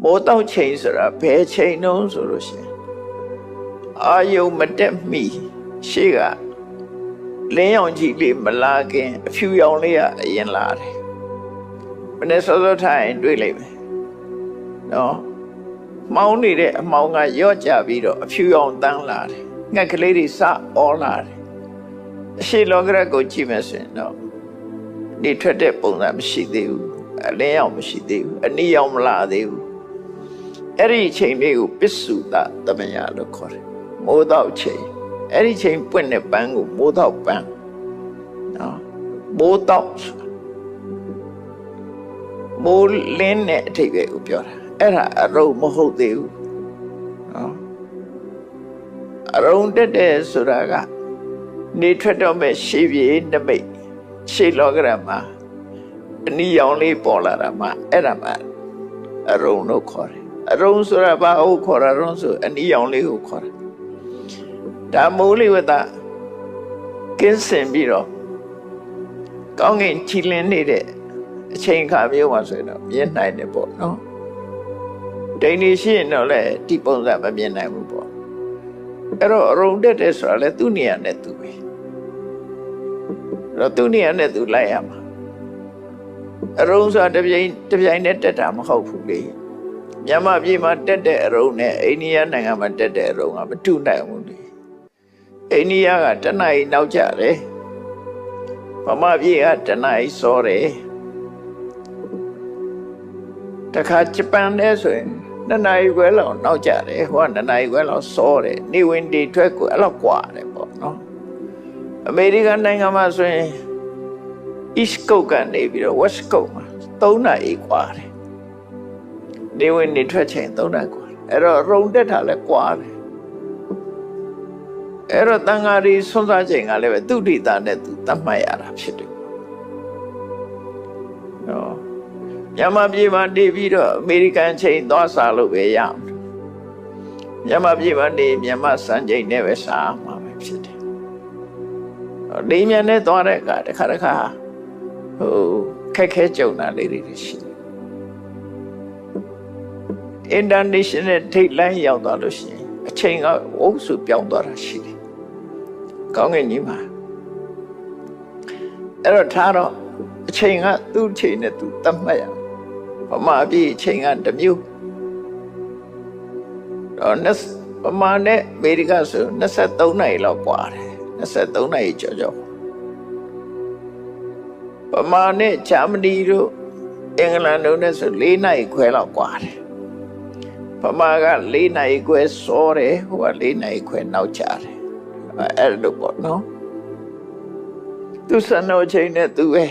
မိုးတောက်ချိန်ဆိုတာဘယ်ချိန်နှုံးဆိုလို့ရှိရင်အာယုံမတက်မီရှေ့ကလင်းရောင်ကြီးလေးမလာခင်အဖြူရောင်လေးကအရင်လာတယ်မနေ့စောစောထိုင်တွေ့လိုက်မယ်နော်မောင်းနေတဲ့အမောင်းကရော့ကြပြီးတော့အဖြူရောင်တန်းလာတယ်ငှက်ကလေးတွေစအော်လာတယ်အရှိလောကရကိုကြည့်မယ်ဆိုရင်တော့နေထွက်တဲ့ပုံစံမရှိသေးဘူးအလင်းရောင်မရှိသေးဘူးအနီရောင်မလာသေးဘူးအဲ့ဒီအချိန်လေးကိုပစ္စုတသမယလို့ခေါ်တယ်မိုးတော့ချိန်အဲ့ဒီချိန်ပွင့်တဲ့ပန်းကိုမိုးတော့ပန်းနော်မိုးတော့မိုးလင်းတဲ့အထိပ်ပဲကိုပြောတာအဲ့ဒါအရုံမဟုတ်သေးဘူးနော်အရုံတက်တဲ့ဆိုတာကနေထွက်တော့မဲ့ရှေးပြေနမိတ်ရှေးလောကရမှာအနီရောင်လေးပေါ်လာတာမှအဲ့ဒါမှအရုံလို့ခေါ်တယ်အရုံဆိုတာဘာဟုတ်ခေါ်တာရုံဆိုအနီရောင်လေးကိုခေါ်တာဒါမိုးလေဝသကင်းစင်ပြီးတော့ကောင်းကင်ချီလင်းနေတဲ့အချိန်ခါမျိုးမှာဆိုရင်တော့မြင်နိုင်တယ်ပေါ့နော်ဒိန်နေရှိရင်တော့လည်းဒီပုံစံမမြင်နိုင်ဘူးပေါ့အဲ့တော့အရုံတက်တယ်ဆိုတာလည်းသူ့နေရာနဲ့သူပဲအဲ့တော့သူ့နေရာနဲ့သူလိုက်ရမှာအရုံဆိုတာတပြိုင်နဲ့တက်တာမဟုတ်ဘူးလေမြန်မာပြည်မှာတက်တဲ့အရုံနဲ့အိန္ဒိယနိုင်ငံမှာတက်တဲ့အရုံကမတူနိုင်ဘူးလေအိန္ဒိယကတနားရီနောက်ကျတယ်ဗမာပြည်ကတနားရီစောတယ်တခါဂျပန်နဲ့ဆိုရင်2 နာရီခွဲလောက်နောက်ကျတယ်ဟိုက2 နာရီခွဲလောက်စောတယ်နေဝင်ဒီထွက်ကိုအဲ့လောက်กว่าတယ်ပေါ့နော်အမေရိကန်နိုင်ငံမှာဆိုရင် East Coast ကနေပြီးတော့ West Coast မှာ3 နာရီกว่าတယ်နေဝင်နေထွက်ချိန်3 နာရီกว่าအဲ့တော့ရုံတက်တာလည်းกว่าတယ်အဲ့တော့တန်ဃာတွေဆွမ်းစားချိန်ကလည်းပဲသူတိတာနဲ့သူတတ်မှတ်ရတာဖြစ်တယ်နော်မြန်မာပြည်မှာနေပြီးတော့အမေရိကန်ချိန်သွားစားလို့ပဲရအောင်မြန်မာပြည်မှာနေမြန်မာစံချိန်နဲ့ပဲစားမှာပဲဖြစ်တယ်နေမြန်နဲ့သွားတဲ့အခါတစ်ခါဟိုခက်ခဲကြုံတာလေးတွေရှိတယ်International ထိတ်လန့်ရောက်သွားလို့ရှိရင်အချိန်ကဝုန်းစုပြောင်းသွားတာရှိတယ်ကောင်းကင်ကြီးမှာအဲ့တော့ထားတော့အချိန်ကသူ့အချိန်နဲ့သူသတ်မှတ်ရဗမာပြည်အချိန်ကတစ်မျိုးတော့ဗမာနဲ့အမေရိကဆို23 နာရီလောက်กว่าတယ်23 နာရီကျော်ဗမာနဲ့ဂျာမနီတို့အင်္ဂလန်တို့နဲ့ဆို4 နာရီခွဲလောက်กว่าတယ်ဗမာက4 နာရီခွဲစောတယ်ဟိုက4 နာရီခွဲနောက်ကျတယ်အဲ့လိုပေါ့နော်သူစံတော်ချိန်နဲ့သူပဲ